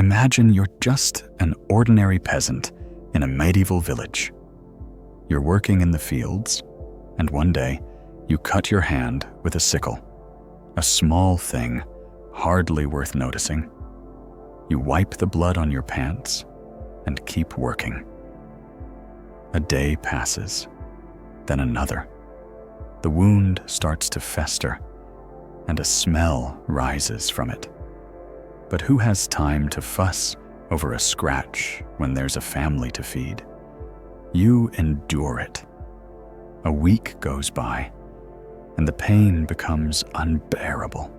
Imagine you're just an ordinary peasant in a medieval village. You're working in the fields, and one day you cut your hand with a sickle. A small thing, hardly worth noticing. You wipe the blood on your pants and keep working. A day passes, then another. The wound starts to fester, and a smell rises from it. But who has time to fuss over a scratch when there's a family to feed? You endure it. A week goes by, and the pain becomes unbearable.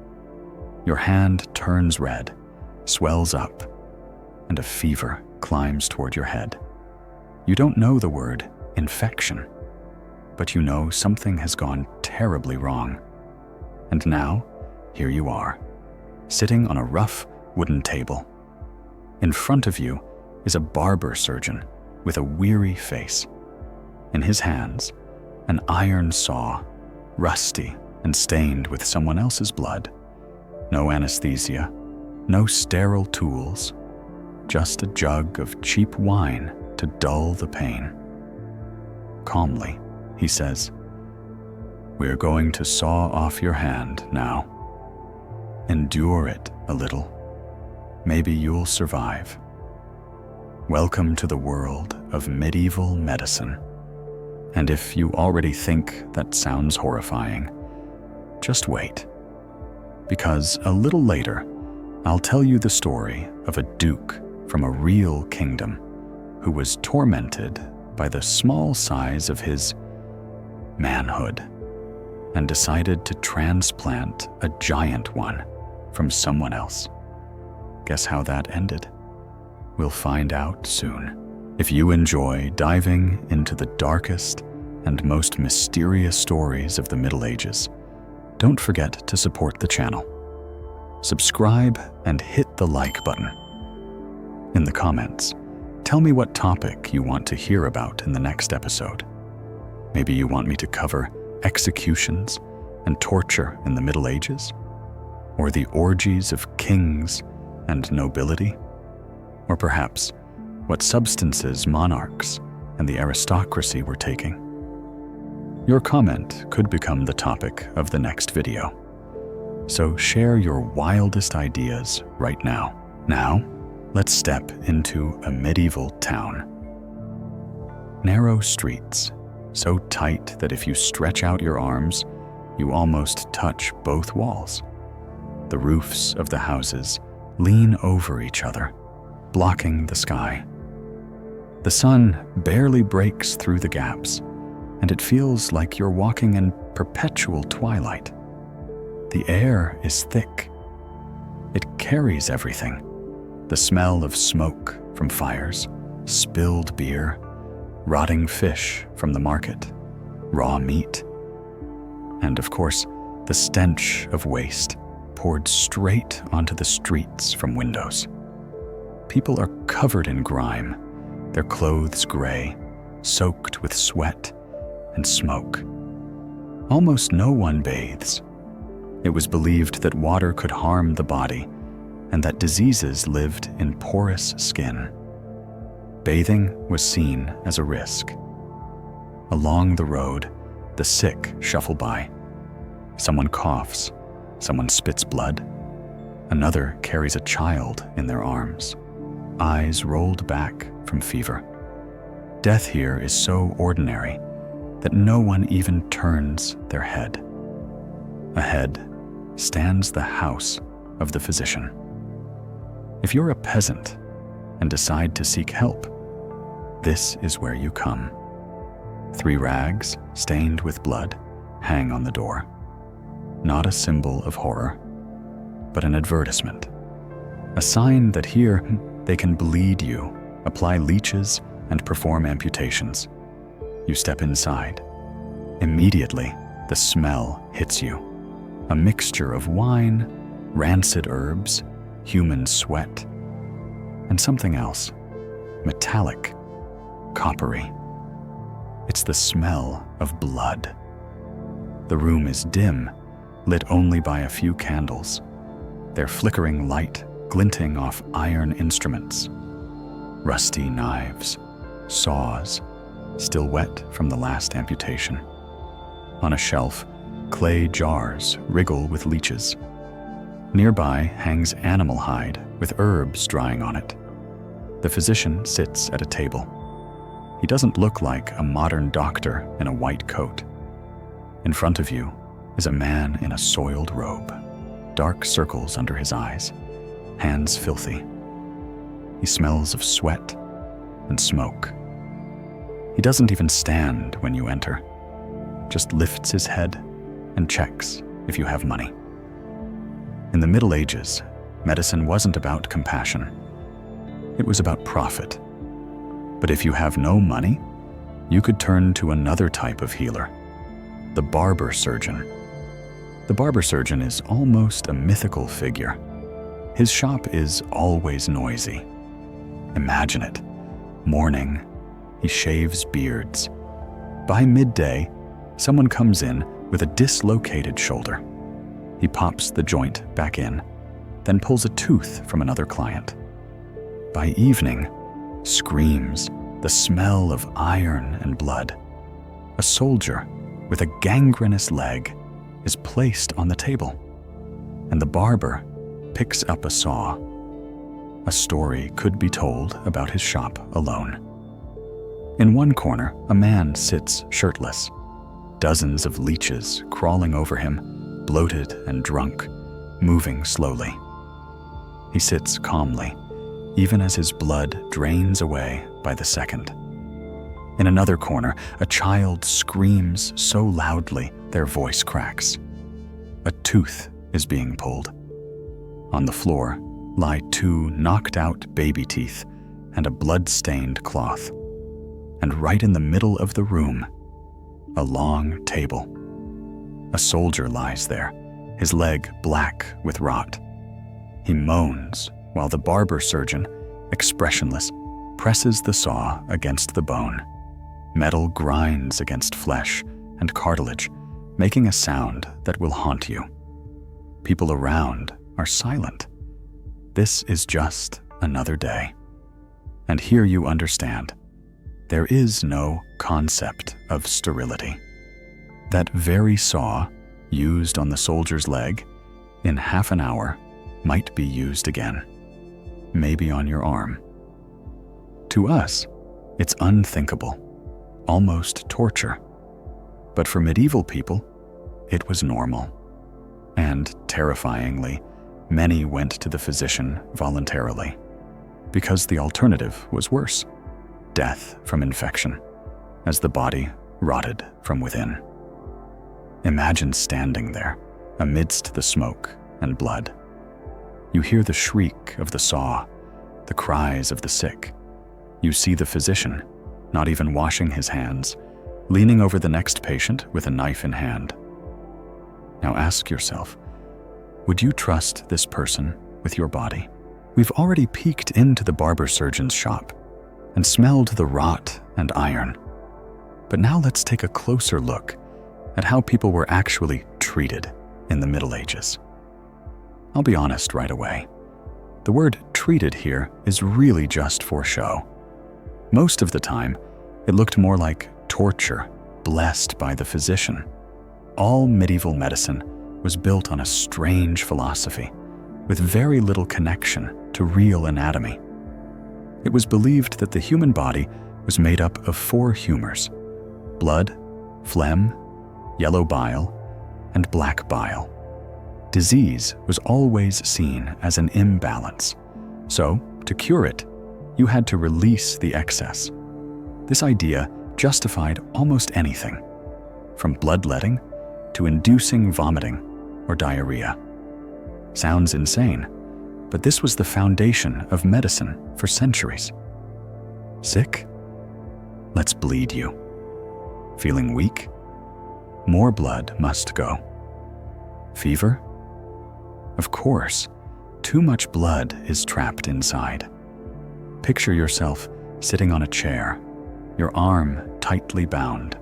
Your hand turns red, swells up, and a fever climbs toward your head. You don't know the word infection, but you know something has gone terribly wrong. And now, here you are, sitting on a rough wooden table. In front of you is a barber surgeon with a weary face. In his hands, an iron saw, rusty and stained with someone else's blood. No anesthesia, no sterile tools, just a jug of cheap wine to dull the pain. Calmly, he says, "We're going to saw off your hand now. Endure it a little. Maybe you'll survive. Welcome to the world of medieval medicine." And if you already think that sounds horrifying, just wait. Because a little later, I'll tell you the story of a duke from a real kingdom who was tormented by the small size of his manhood and decided to transplant a giant one from someone else. Guess how that ended? We'll find out soon. If you enjoy diving into the darkest and most mysterious stories of the Middle Ages, don't forget to support the channel. Subscribe and hit the like button. In the comments, tell me what topic you want to hear about in the next episode. Maybe you want me to cover executions and torture in the Middle Ages, or the orgies of kings and nobility, or perhaps what substances monarchs and the aristocracy were taking. Your comment could become the topic of the next video. So share your wildest ideas right now. Now, let's step into a medieval town. Narrow streets, so tight that if you stretch out your arms, you almost touch both walls. The roofs of the houses lean over each other, blocking the sky. The sun barely breaks through the gaps, and it feels like you're walking in perpetual twilight. The air is thick. It carries everything. The smell of smoke from fires, spilled beer, rotting fish from the market, raw meat, and of course, the stench of waste poured straight onto the streets from windows. People are covered in grime, their clothes gray, soaked with sweat and smoke. Almost no one bathes. It was believed that water could harm the body and that diseases lived in porous skin. Bathing was seen as a risk. Along the road, the sick shuffle by. Someone coughs, someone spits blood, another carries a child in their arms, eyes rolled back from fever. Death here is so ordinary that no one even turns their head. Ahead stands the house of the physician. If you're a peasant and decide to seek help, this is where you come. 3 rags, stained with blood, hang on the door. Not a symbol of horror, but an advertisement. A sign that here they can bleed you, apply leeches, and perform amputations. You step inside. Immediately, the smell hits you. A mixture of wine, rancid herbs, human sweat, and something else, metallic, coppery. It's the smell of blood. The room is dim, lit only by a few candles, their flickering light glinting off iron instruments. Rusty knives, saws, still wet from the last amputation. On a shelf, clay jars wriggle with leeches. Nearby hangs animal hide with herbs drying on it. The physician sits at a table. He doesn't look like a modern doctor in a white coat. In front of you is a man in a soiled robe, dark circles under his eyes, hands filthy. He smells of sweat and smoke. He doesn't even stand when you enter, just lifts his head and checks if you have money. In the Middle Ages, medicine wasn't about compassion. It was about profit. But if you have no money, you could turn to another type of healer, the barber surgeon. The barber surgeon is almost a mythical figure. His shop is always noisy. Imagine it. Morning, he shaves beards. By midday, someone comes in with a dislocated shoulder. He pops the joint back in, then pulls a tooth from another client. By evening, screams, the smell of iron and blood. A soldier with a gangrenous leg is placed on the table, and the barber picks up a saw. A story could be told about his shop alone. In one corner, a man sits shirtless, dozens of leeches crawling over him, bloated and drunk, moving slowly. He sits calmly, even as his blood drains away by the second. In another corner, a child screams so loudly their voice cracks. A tooth is being pulled. On the floor lie 2 knocked-out baby teeth and a blood-stained cloth. And right in the middle of the room, a long table. A soldier lies there, his leg black with rot. He moans while the barber surgeon, expressionless, presses the saw against the bone. Metal grinds against flesh and cartilage, making a sound that will haunt you. People around are silent. This is just another day. And here you understand, there is no concept of sterility. That very saw used on the soldier's leg, in half an hour, might be used again, maybe on your arm. To us, it's unthinkable, almost torture. But for medieval people, it was normal. And terrifyingly, many went to the physician voluntarily, because the alternative was worse: death from infection, as the body rotted from within. Imagine standing there, amidst the smoke and blood. You hear the shriek of the saw, the cries of the sick. You see the physician, not even washing his hands, leaning over the next patient with a knife in hand. Now ask yourself, would you trust this person with your body? We've already peeked into the barber surgeon's shop and smelled the rot and iron. But now let's take a closer look at how people were actually treated in the Middle Ages. I'll be honest right away. The word treated here is really just for show. Most of the time, it looked more like torture blessed by the physician. All medieval medicine was built on a strange philosophy with very little connection to real anatomy. It was believed that the human body was made up of 4 humors: blood, phlegm, yellow bile, and black bile. Disease was always seen as an imbalance, so to cure it, you had to release the excess. This idea justified almost anything, from bloodletting to inducing vomiting or diarrhea. Sounds insane, but this was the foundation of medicine for centuries. Sick? Let's bleed you. Feeling weak? More blood must go. Fever? Of course, too much blood is trapped inside. Picture yourself sitting on a chair, your arm tightly bound.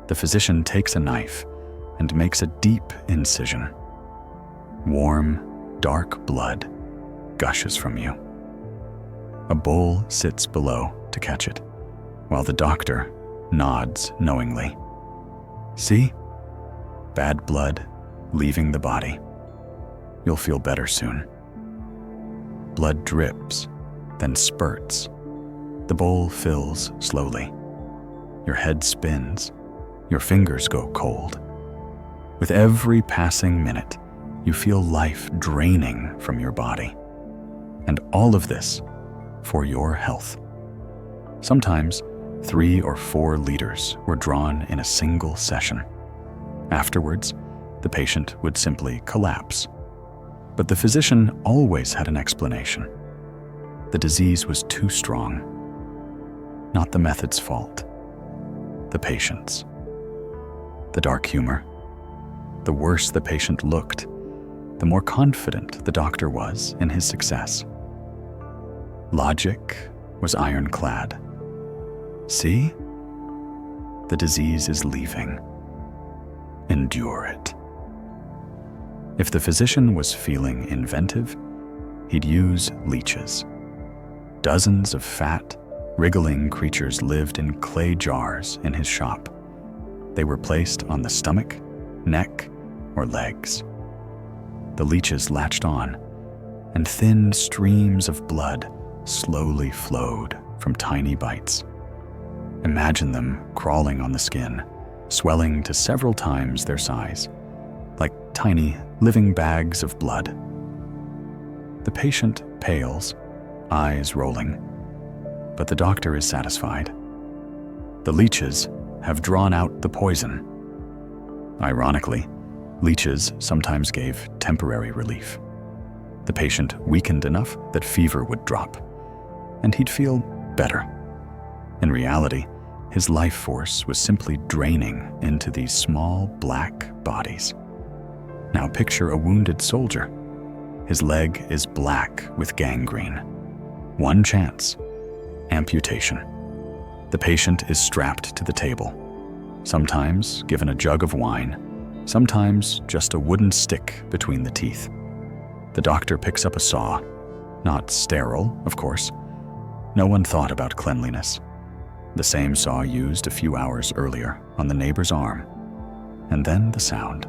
The physician takes a knife and makes a deep incision. Warm, dark blood gushes from you. A bowl sits below to catch it, while the doctor nods knowingly. See? Bad blood leaving the body. You'll feel better soon. Blood drips, then spurts. The bowl fills slowly. Your head spins. Your fingers go cold. With every passing minute, you feel life draining from your body. And all of this for your health. Sometimes 3 or 4 liters were drawn in a single session. Afterwards, the patient would simply collapse. But the physician always had an explanation. The disease was too strong. Not the method's fault. The patient's. The dark humor. The worse the patient looked, the more confident the doctor was in his success. Logic was ironclad. See? The disease is leaving. Endure it. If the physician was feeling inventive, he'd use leeches. Dozens of fat, wriggling creatures lived in clay jars in his shop. They were placed on the stomach, neck, or legs. The leeches latched on, and thin streams of blood slowly flowed from tiny bites. Imagine them crawling on the skin, swelling to several times their size, like tiny, living bags of blood. The patient pales, eyes rolling, but the doctor is satisfied. The leeches have drawn out the poison. Ironically, leeches sometimes gave temporary relief. The patient weakened enough that fever would drop, and he'd feel better. In reality, his life force was simply draining into these small black bodies. Now picture a wounded soldier. His leg is black with gangrene. One chance: amputation. The patient is strapped to the table, sometimes given a jug of wine, sometimes just a wooden stick between the teeth. The doctor picks up a saw, not sterile, of course. No one thought about cleanliness. The same saw used a few hours earlier on the neighbor's arm. And then the sound,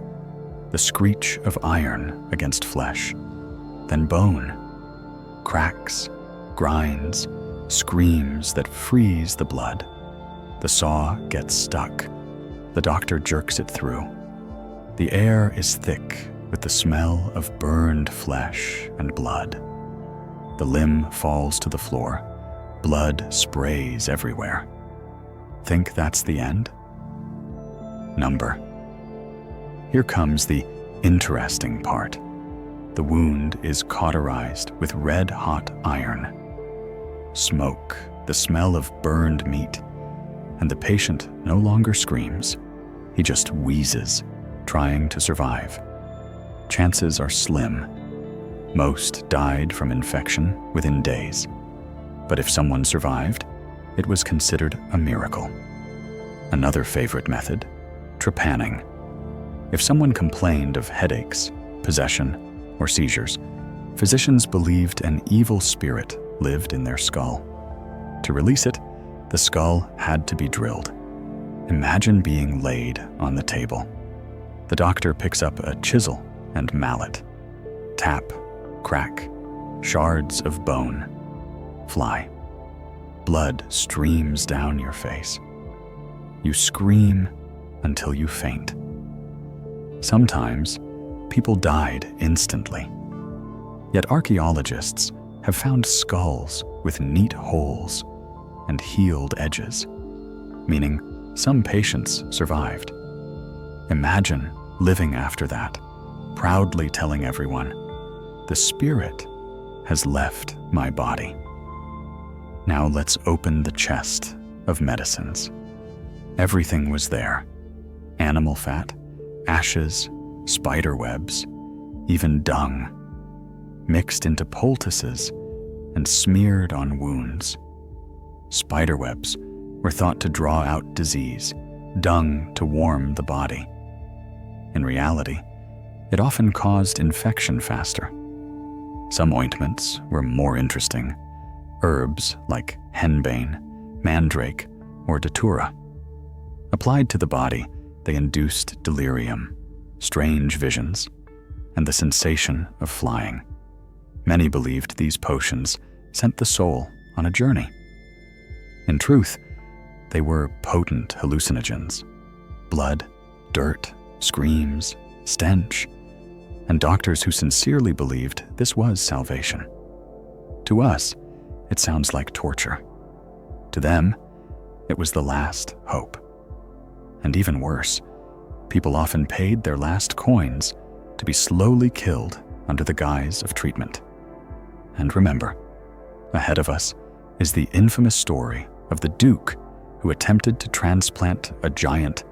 the screech of iron against flesh, then bone, cracks, grinds, screams that freeze the blood. The saw gets stuck. The doctor jerks it through. The air is thick with the smell of burned flesh and blood. The limb falls to the floor. Blood sprays everywhere. Think that's the end? Number. Here comes the interesting part. The wound is cauterized with red-hot iron. Smoke, the smell of burned meat, and the patient no longer screams. He just wheezes, trying to survive. Chances are slim. Most died from infection within days. But if someone survived, it was considered a miracle. Another favorite method, trepanning. If someone complained of headaches, possession, or seizures, physicians believed an evil spirit lived in their skull. To release it, the skull had to be drilled. Imagine being laid on the table. The doctor picks up a chisel and mallet. Tap, crack, shards of bone fly. Blood streams down your face. You scream until you faint. Sometimes, people died instantly. Yet archaeologists have found skulls with neat holes and healed edges, meaning some patients survived. Imagine living after that, proudly telling everyone, "The spirit has left my body." Now let's open the chest of medicines. Everything was there: animal fat, ashes, spider webs, even dung, mixed into poultices and smeared on wounds. Spider webs were thought to draw out disease, dung to warm the body. In reality, it often caused infection faster. Some ointments were more interesting. Herbs like henbane, mandrake, or datura. Applied to the body, they induced delirium, strange visions, and the sensation of flying. Many believed these potions sent the soul on a journey. In truth, they were potent hallucinogens. Blood, dirt, screams, stench, and doctors who sincerely believed this was salvation. To us, it sounds like torture. To them, it was the last hope. And even worse, people often paid their last coins to be slowly killed under the guise of treatment. And remember, ahead of us is the infamous story of the Duke who attempted to transplant a giant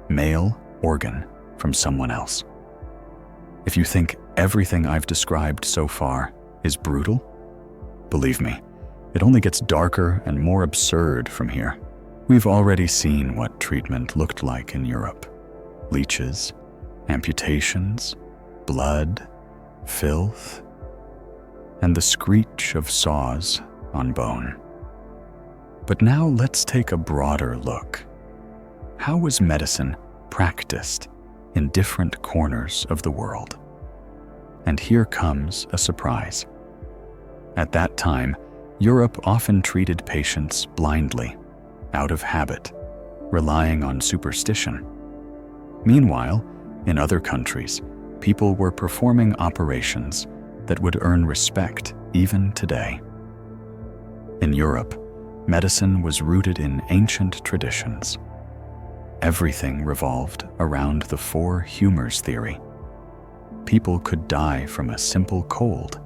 male organ from someone else. If you think everything I've described so far is brutal, believe me, it only gets darker and more absurd from here. We've already seen what treatment looked like in Europe. Leeches, amputations, blood, filth, and the screech of saws on bone. But now let's take a broader look. How was medicine practiced in different corners of the world? And here comes a surprise. At that time, Europe often treated patients blindly, out of habit, relying on superstition. Meanwhile, in other countries, people were performing operations that would earn respect even today. In Europe, medicine was rooted in ancient traditions. Everything revolved around the four humors theory. People could die from a simple cold,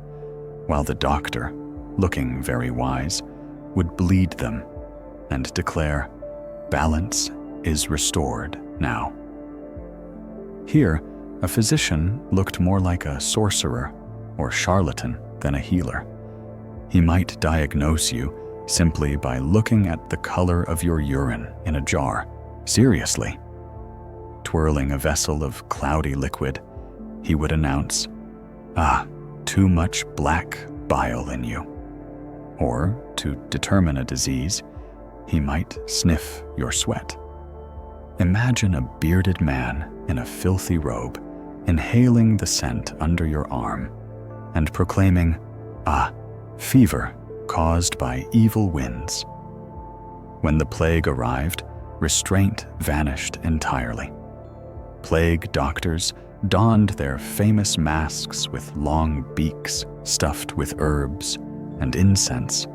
while the doctor, looking very wise, would bleed them and declare, "Balance is restored now." Here, a physician looked more like a sorcerer or charlatan than a healer. He might diagnose you simply by looking at the color of your urine in a jar. Seriously. Twirling a vessel of cloudy liquid, he would announce, "Too much black bile in you." Or, to determine a disease, he might sniff your sweat. Imagine a bearded man in a filthy robe, inhaling the scent under your arm, and proclaiming, "Fever caused by evil winds." When the plague arrived, restraint vanished entirely. Plague doctors donned their famous masks with long beaks stuffed with herbs and incense,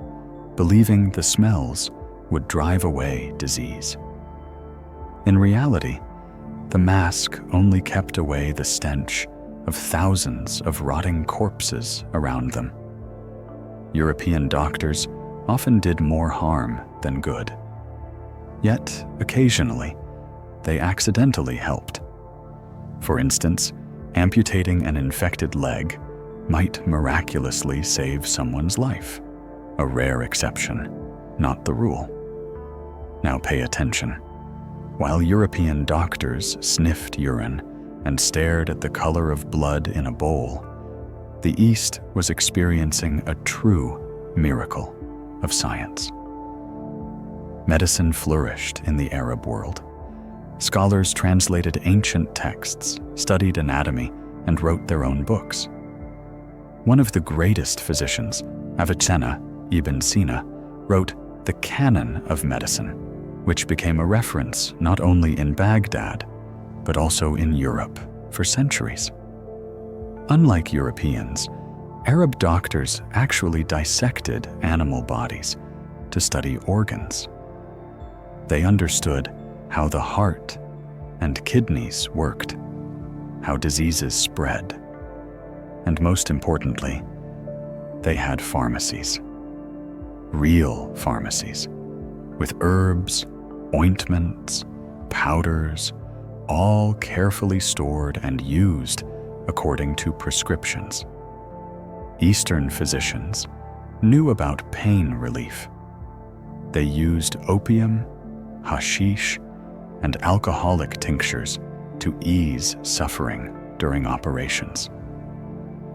believing the smells would drive away disease. In reality, the mask only kept away the stench of thousands of rotting corpses around them. European doctors often did more harm than good. Yet, occasionally, they accidentally helped. For instance, amputating an infected leg might miraculously save someone's life, a rare exception, not the rule. Now pay attention. While European doctors sniffed urine and stared at the color of blood in a bowl, the East was experiencing a true miracle of science. Medicine flourished in the Arab world. Scholars translated ancient texts, studied anatomy, and wrote their own books. One of the greatest physicians, Avicenna ibn Sina, wrote the Canon of Medicine, which became a reference not only in Baghdad, but also in Europe for centuries. Unlike Europeans, Arab doctors actually dissected animal bodies to study organs. They understood how the heart and kidneys worked, how diseases spread, and most importantly, they had pharmacies. Real pharmacies, with herbs, ointments, powders, all carefully stored and used according to prescriptions. Eastern physicians knew about pain relief. They used opium, hashish, and alcoholic tinctures to ease suffering during operations.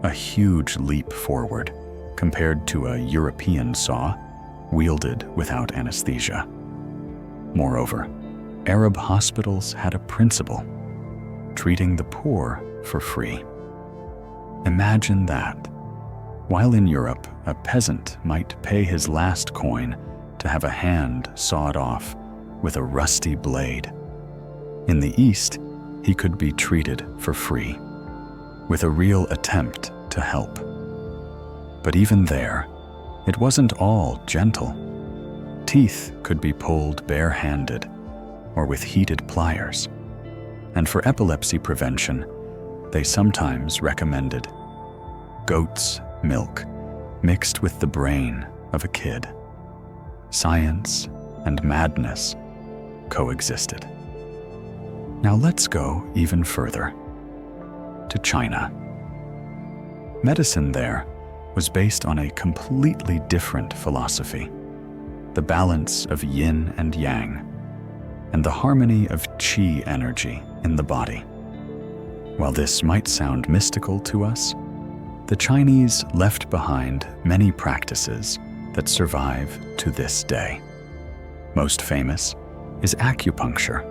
a huge leap forward compared to a European saw wielded without anesthesia. Moreover, Arab hospitals had a principle: treating the poor for free. Imagine that. While in Europe, a peasant might pay his last coin to have a hand sawed off with a rusty blade, in the East, he could be treated for free, with a real attempt to help. But even there, it wasn't all gentle. Teeth could be pulled bare-handed or with heated pliers. And for epilepsy prevention, they sometimes recommended goat's milk mixed with the brain of a kid. Science and madness coexisted. Now let's go even further, to China. Medicine there was based on a completely different philosophy: the balance of yin and yang, and the harmony of qi energy in the body. While this might sound mystical to us, the Chinese left behind many practices that survive to this day. Most famous is acupuncture.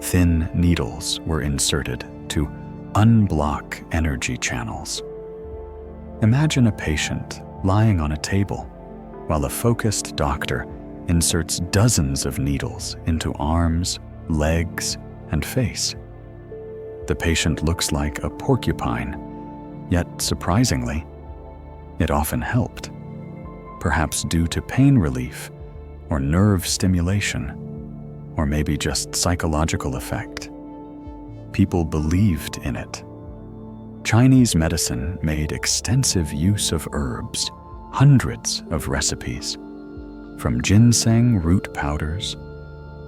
Thin needles were inserted to unblock energy channels. Imagine a patient lying on a table while a focused doctor inserts dozens of needles into arms, legs, and face. The patient looks like a porcupine, yet surprisingly, it often helped, perhaps due to pain relief or nerve stimulation, or maybe just psychological effect. People believed in it. Chinese medicine made extensive use of herbs, hundreds of recipes, from ginseng root powders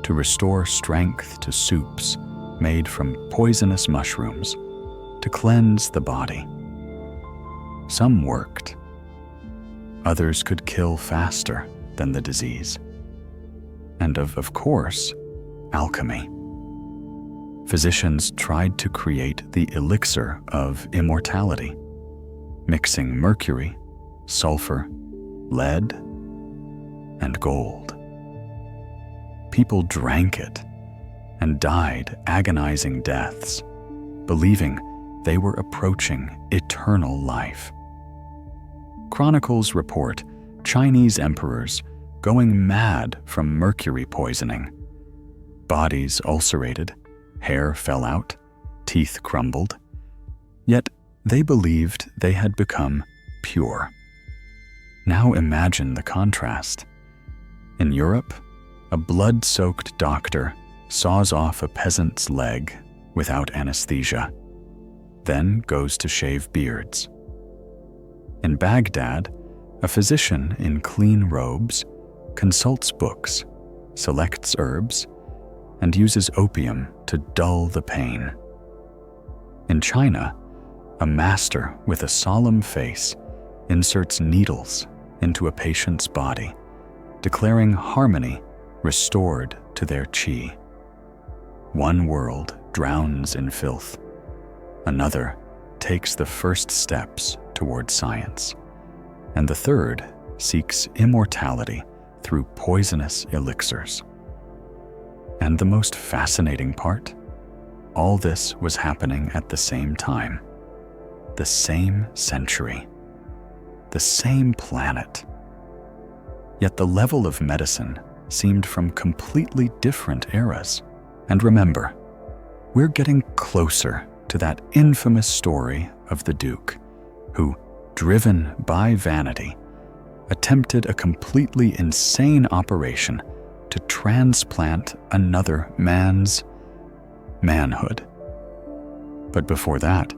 to restore strength to soups made from poisonous mushrooms to cleanse the body. Some worked. Others could kill faster than the disease. And of course, alchemy. Physicians tried to create the elixir of immortality, mixing mercury, sulfur, lead, and gold. People drank it and died agonizing deaths, believing they were approaching eternal life. Chronicles report Chinese emperors going mad from mercury poisoning. Bodies ulcerated, hair fell out, teeth crumbled. Yet they believed they had become pure. Now imagine the contrast. In Europe, a blood-soaked doctor saws off a peasant's leg without anesthesia, then goes to shave beards. In Baghdad, a physician in clean robes consults books, selects herbs, and uses opium to dull the pain. In China, a master with a solemn face inserts needles into a patient's body, declaring harmony restored to their qi. One world drowns in filth. Another takes the first steps toward science. And the third seeks immortality through poisonous elixirs. And the most fascinating part? All this was happening at the same time, the same century, the same planet. Yet the level of medicine seemed from completely different eras. And remember, we're getting closer to that infamous story of the Duke, who, driven by vanity, attempted a completely insane operation to transplant another man's manhood. But before that,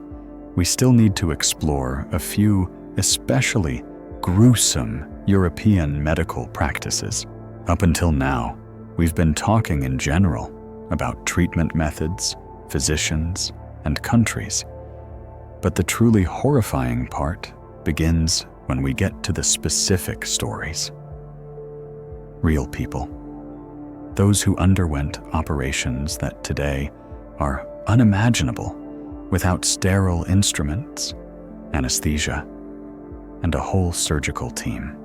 we still need to explore a few especially gruesome European medical practices. Up until now, we've been talking in general about treatment methods, physicians, and countries. But the truly horrifying part begins when we get to the specific stories. Real people. Those who underwent operations that today are unimaginable without sterile instruments, anesthesia, and a whole surgical team.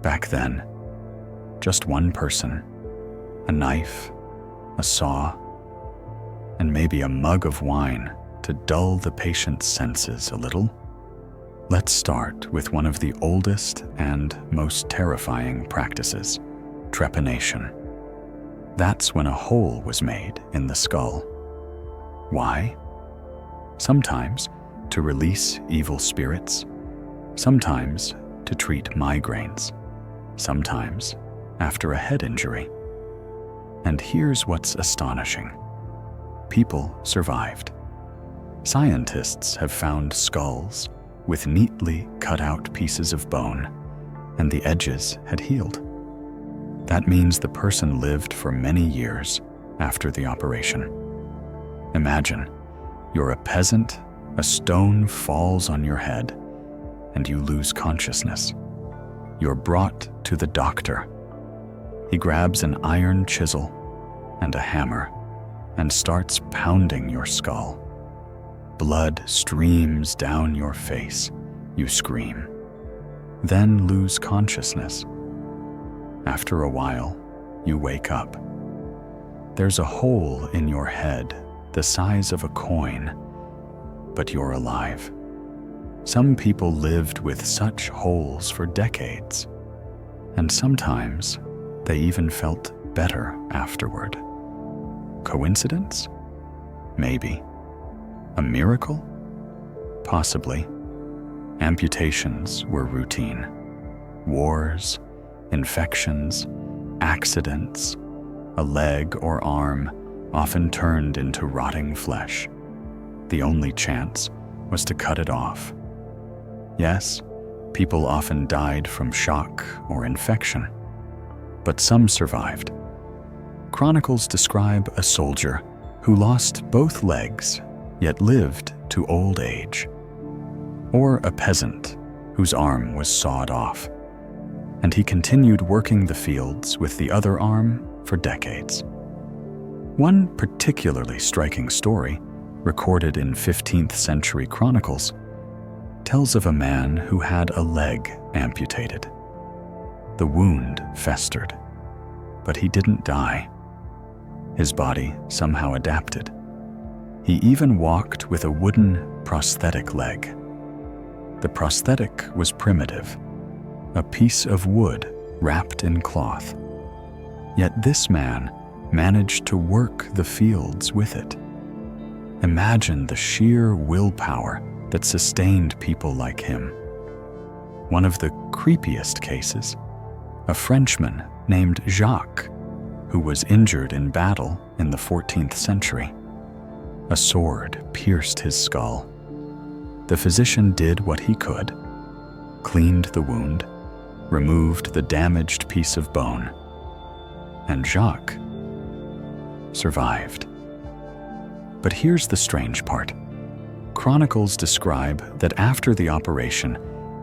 Back then, just one person, a knife, a saw, and maybe a mug of wine to dull the patient's senses a little. Let's start with one of the oldest and most terrifying practices, trepanation. That's when a hole was made in the skull. Why? Sometimes to release evil spirits, sometimes to treat migraines, sometimes after a head injury. And here's what's astonishing. People survived. Scientists have found skulls with neatly cut out pieces of bone, and the edges had healed. That means the person lived for many years after the operation. Imagine, you're a peasant, a stone falls on your head, and you lose consciousness. You're brought to the doctor. He grabs an iron chisel and a hammer and starts pounding your skull. Blood streams down your face. You scream, then lose consciousness. After a while, you wake up. There's a hole in your head the size of a coin, but you're alive. Some people lived with such holes for decades, and sometimes they even felt better afterward. Coincidence? Maybe. A miracle? Possibly. Amputations were routine. Wars, infections, accidents, a leg or arm often turned into rotting flesh. The only chance was to cut it off. Yes, people often died from shock or infection, but some survived. Chronicles describe a soldier who lost both legs yet lived to old age, or a peasant whose arm was sawed off, and he continued working the fields with the other arm for decades. One particularly striking story, recorded in 15th century chronicles, tells of a man who had a leg amputated. The wound festered, but he didn't die. His body somehow adapted. He even walked with a wooden prosthetic leg. The prosthetic was primitive, a piece of wood wrapped in cloth. Yet this man managed to work the fields with it. Imagine the sheer willpower that sustained people like him. One of the creepiest cases, a Frenchman named Jacques, who was injured in battle in the 14th century. A sword pierced his skull. The physician did what he could, cleaned the wound, removed the damaged piece of bone, and Jacques survived. But here's the strange part. Chronicles describe that after the operation,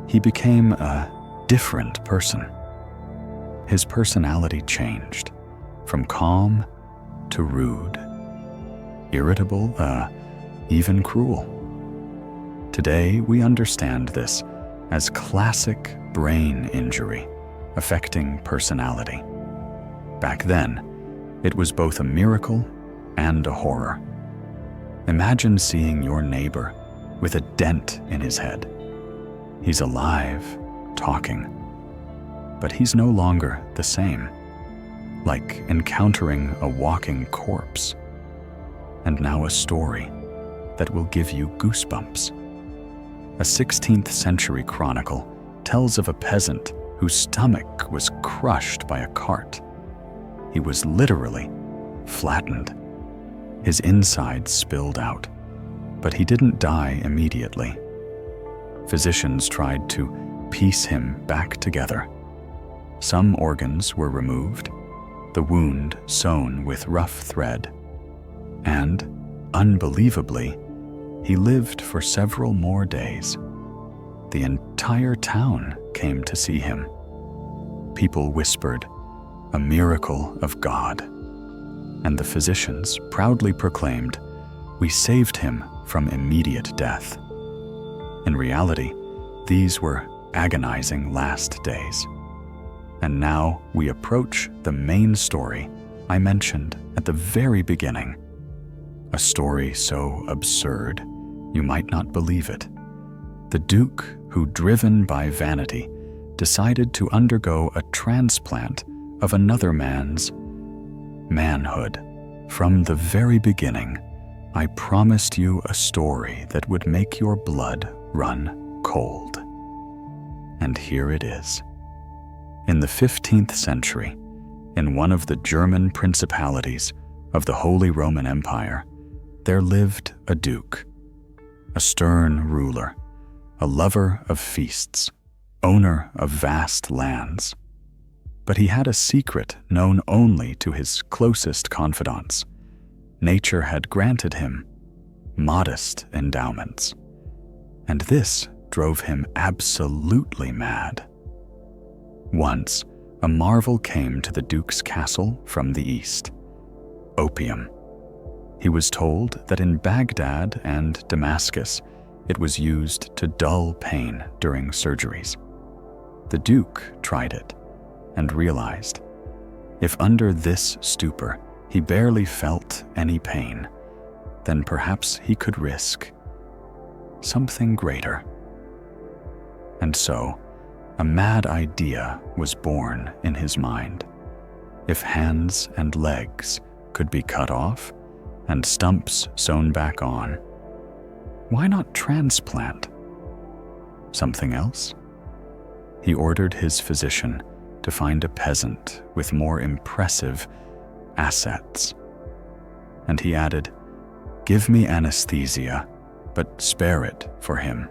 he became a different person. His personality changed, from calm to rude, irritable, even cruel. Today, we understand this as classic brain injury affecting personality. Back then, it was both a miracle and a horror. Imagine seeing your neighbor with a dent in his head. He's alive, talking, but he's no longer the same, like encountering a walking corpse. And now a story that will give you goosebumps. A 16th century chronicle tells of a peasant whose stomach was crushed by a cart. He was literally flattened. His insides spilled out, but he didn't die immediately. Physicians tried to piece him back together. Some organs were removed, the wound sewn with rough thread, and, unbelievably, he lived for several more days. The entire town came to see him. People whispered, "A miracle of God." And the physicians proudly proclaimed, "We saved him from immediate death." In reality, these were agonizing last days. And now we approach the main story I mentioned at the very beginning. A story so absurd you might not believe it. The Duke who, driven by vanity, decided to undergo a transplant of another man's manhood. From the very beginning, I promised you a story that would make your blood run cold. And here it is. In the 15th century, in one of the German principalities of the Holy Roman Empire, there lived a duke, a stern ruler, a lover of feasts, owner of vast lands. But he had a secret known only to his closest confidants. Nature had granted him modest endowments, and this drove him absolutely mad. Once, a marvel came to the Duke's castle from the east: opium. He was told that in Baghdad and Damascus, it was used to dull pain during surgeries. The Duke tried it and realized, if under this stupor he barely felt any pain, then perhaps he could risk something greater. And so, a mad idea was born in his mind. If hands and legs could be cut off and stumps sewn back on, why not transplant? Something else? He ordered his physician to find a peasant with more impressive assets. And he added, "Give me anesthesia, but spare it for him.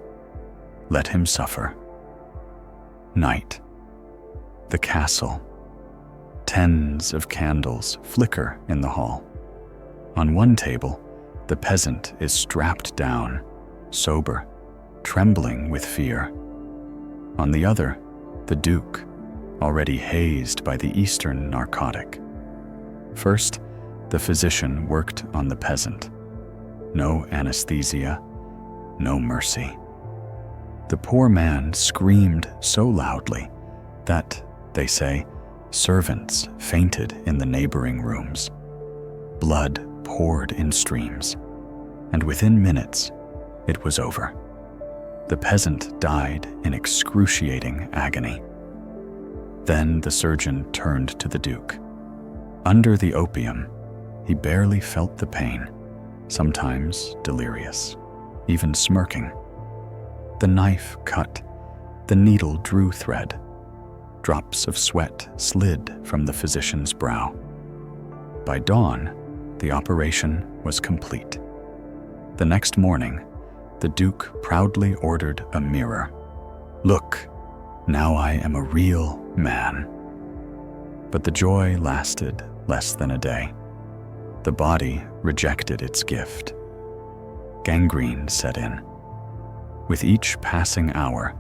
Let him suffer." Night. The castle. Tens of candles flicker in the hall. On one table, the peasant is strapped down, sober, trembling with fear. On the other, the Duke, already hazed by the Eastern narcotic. First, the physician worked on the peasant. No anesthesia, no mercy. The poor man screamed so loudly that, they say, servants fainted in the neighboring rooms. Blood poured in streams, and within minutes, it was over. The peasant died in excruciating agony. Then the surgeon turned to the Duke. Under the opium, he barely felt the pain, sometimes delirious, even smirking. The knife cut, the needle drew thread. Drops of sweat slid from the physician's brow. By dawn, the operation was complete. The next morning, the Duke proudly ordered a mirror. "Look, now I am a real man." But the joy lasted less than a day. The body rejected its gift. Gangrene set in. With each passing hour,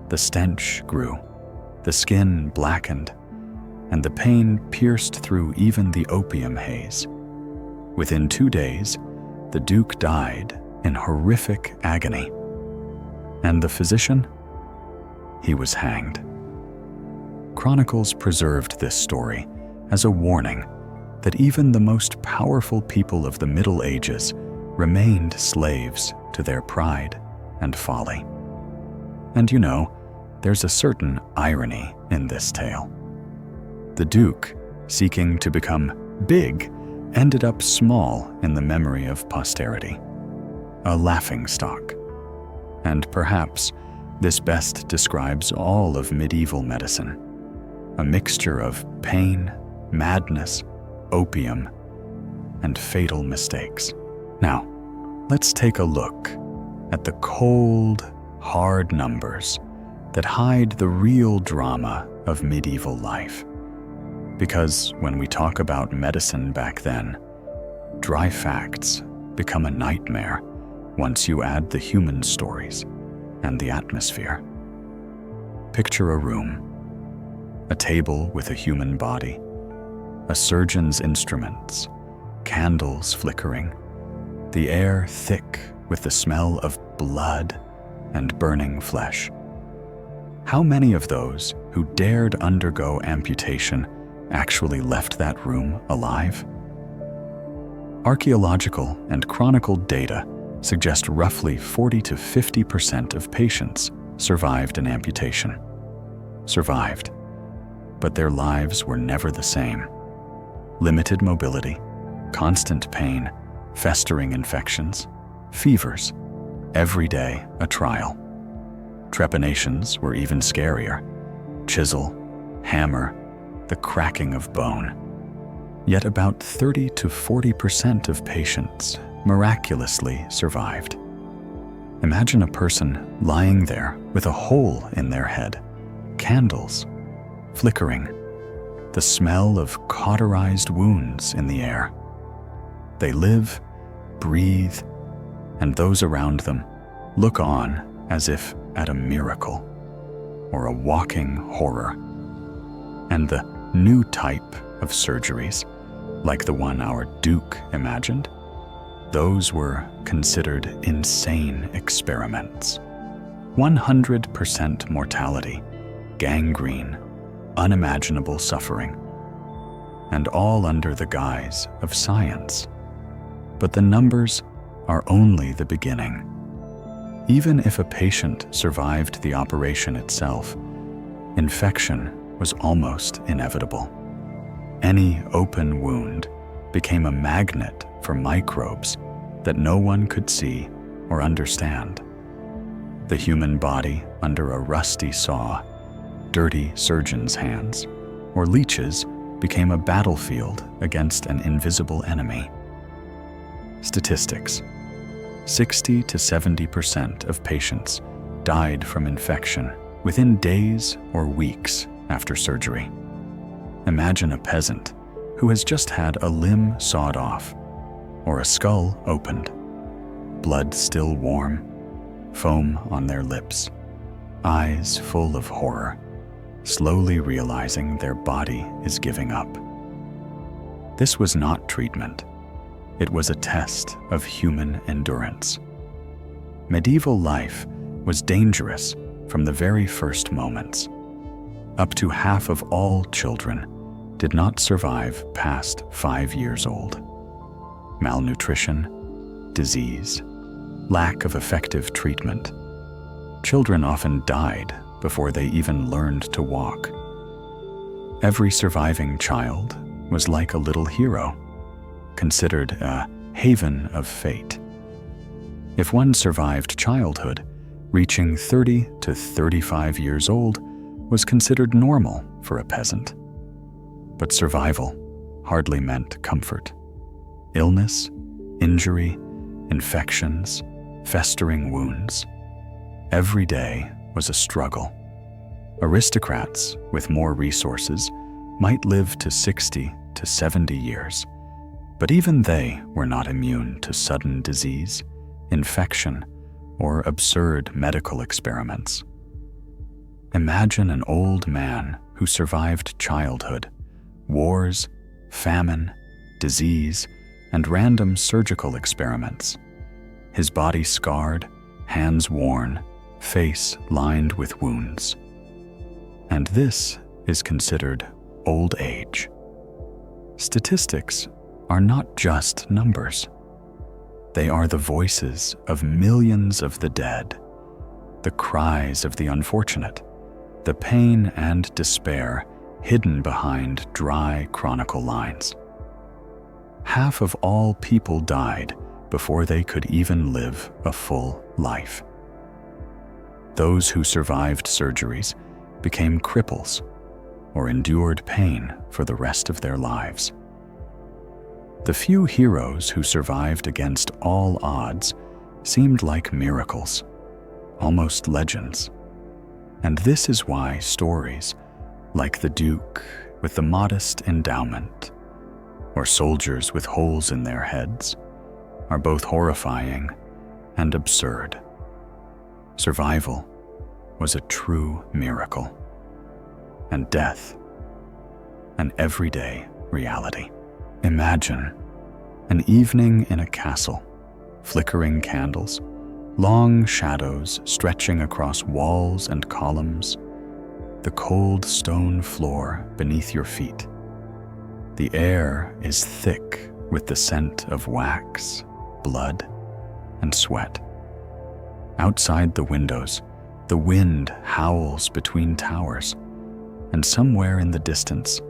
the stench grew, the skin blackened, and the pain pierced through even the opium haze. Within 2 days, the Duke died in horrific agony. And the physician? He was hanged. Chronicles preserved this story as a warning that even the most powerful people of the Middle Ages remained slaves to their pride and folly. And you know, there's a certain irony in this tale. The Duke, seeking to become big, ended up small in the memory of posterity, a laughingstock. And perhaps this best describes all of medieval medicine, a mixture of pain, madness, opium, and fatal mistakes. Now, let's take a look at the cold, hard numbers that hide the real drama of medieval life. Because when we talk about medicine back then, dry facts become a nightmare once you add the human stories and the atmosphere. Picture a room, a table with a human body, a surgeon's instruments, candles flickering, the air thick with the smell of blood and burning flesh. How many of those who dared undergo amputation actually left that room alive? Archaeological and chronicled data suggest roughly 40 to 50% of patients survived an amputation. Survived, but their lives were never the same. Limited mobility, constant pain, festering infections, fevers, every day a trial. Trepanations were even scarier. Chisel, hammer, the cracking of bone. Yet about 30 to 40% of patients miraculously survived. Imagine a person lying there with a hole in their head, candles flickering, the smell of cauterized wounds in the air. They live, breathe, and those around them look on as if at a miracle or a walking horror. And the new type of surgeries, like the one our Duke imagined, those were considered insane experiments. 100% mortality, gangrene, unimaginable suffering, and all under the guise of science. But the numbers are only the beginning. Even if a patient survived the operation itself, infection was almost inevitable. Any open wound became a magnet for microbes that no one could see or understand. The human body under a rusty saw, dirty surgeon's hands, or leeches became a battlefield against an invisible enemy. Statistics: 60 to 70% of patients died from infection within days or weeks after surgery. Imagine a peasant who has just had a limb sawed off or a skull opened, blood still warm, foam on their lips, eyes full of horror, slowly realizing their body is giving up. This was not treatment. It was a test of human endurance. Medieval life was dangerous from the very first moments. Up to half of all children did not survive past 5 years old. Malnutrition, disease, lack of effective treatment. Children often died before they even learned to walk. Every surviving child was like a little hero, considered a haven of fate. If one survived childhood, reaching 30 to 35 years old was considered normal for a peasant. But survival hardly meant comfort. Illness, injury, infections, festering wounds. Every day was a struggle. Aristocrats with more resources might live to 60 to 70 years, but even they were not immune to sudden disease, infection, or absurd medical experiments. Imagine an old man who survived childhood, wars, famine, disease, and random surgical experiments. His body scarred, hands worn, face lined with wounds. And this is considered old age. Statistics are not just numbers. They are the voices of millions of the dead, the cries of the unfortunate, the pain and despair hidden behind dry chronicle lines. Half of all people died before they could even live a full life. Those who survived surgeries became cripples or endured pain for the rest of their lives. The few heroes who survived against all odds seemed like miracles, almost legends. And this is why stories like the Duke with the modest endowment, or soldiers with holes in their heads, are both horrifying and absurd. Survival was a true miracle, and death an everyday reality. Imagine an evening in a castle, flickering candles, long shadows stretching across walls and columns, the cold stone floor beneath your feet. The air is thick with the scent of wax, blood, and sweat. Outside the windows, the wind howls between towers, and somewhere in the distance,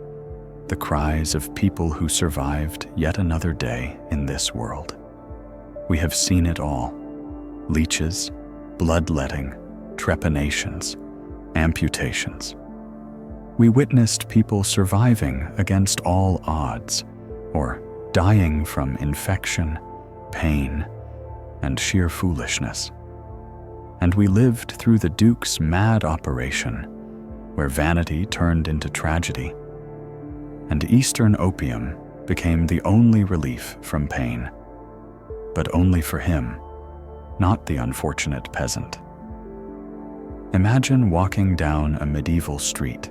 the cries of people who survived yet another day in this world. We have seen it all: leeches, bloodletting, trepanations, amputations. We witnessed people surviving against all odds, or dying from infection, pain, and sheer foolishness. And we lived through the Duke's mad operation, where vanity turned into tragedy, and Eastern opium became the only relief from pain. But only for him, not the unfortunate peasant. Imagine walking down a medieval street,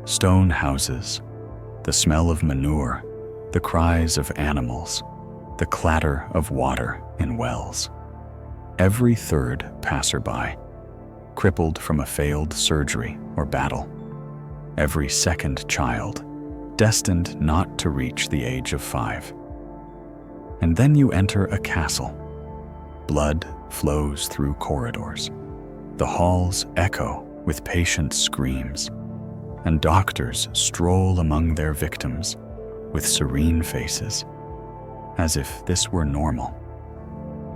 stone houses, the smell of manure, the cries of animals, the clatter of water in wells. Every third passerby, crippled from a failed surgery or battle. Every second child, destined not to reach the age of 5. And then you enter a castle. Blood flows through corridors. The halls echo with patient screams, and doctors stroll among their victims with serene faces, as if this were normal.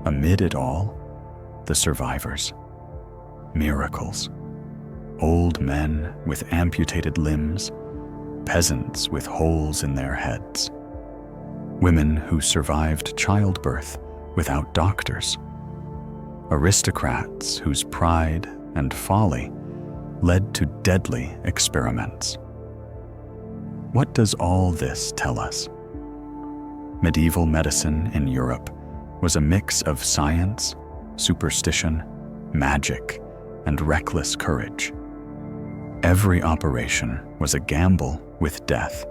Amid it all, the survivors. Miracles. Old men with amputated limbs, peasants with holes in their heads. Women who survived childbirth without doctors. Aristocrats whose pride and folly led to deadly experiments. What does all this tell us? Medieval medicine in Europe was a mix of science, superstition, magic, and reckless courage. Every operation was a gamble with death.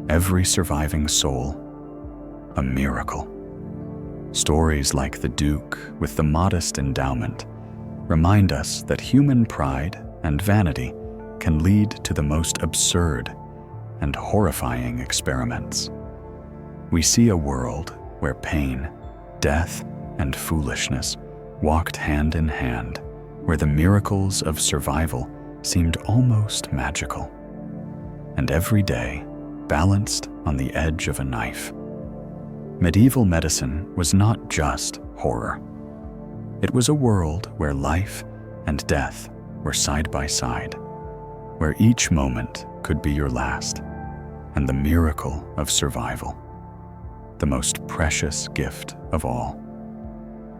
Every surviving soul, a miracle. Stories like the Duke with the modest endowment remind us that human pride and vanity can lead to the most absurd and horrifying experiments. We see a world where pain, death, and foolishness walked hand in hand, where the miracles of survival seemed almost magical, and every day balanced on the edge of a knife. Medieval medicine was not just horror. It was a world where life and death were side by side, where each moment could be your last, and the miracle of survival, the most precious gift of all.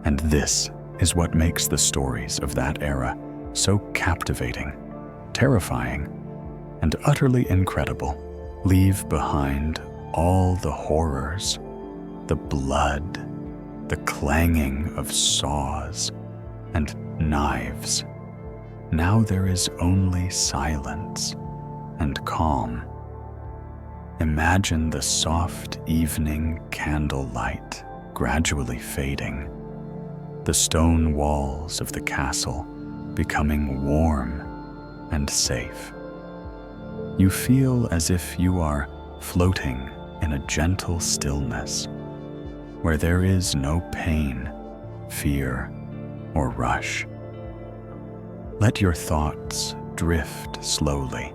And this is what makes the stories of that era so captivating, terrifying, and utterly incredible. Leave behind all the horrors, the blood, the clanging of saws and knives. Now there is only silence and calm. Imagine the soft evening candlelight gradually fading, the stone walls of the castle becoming warm and safe. You feel as if you are floating in a gentle stillness, where there is no pain, fear, or rush. Let your thoughts drift slowly,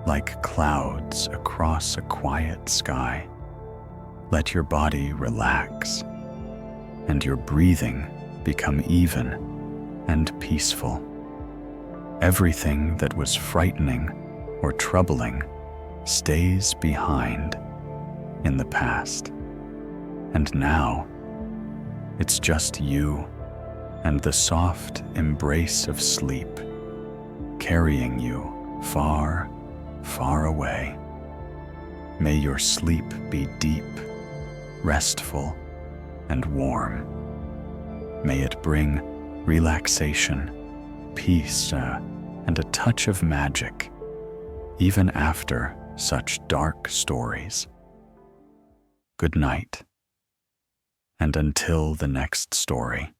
like clouds across a quiet sky. Let your body relax, and your breathing become even and peaceful. Everything that was frightening or troubling stays behind in the past. And now, it's just you and the soft embrace of sleep, carrying you far, far away. May your sleep be deep, restful, and warm. May it bring relaxation, peace, and a touch of magic, even after such dark stories. Good night, and until the next story.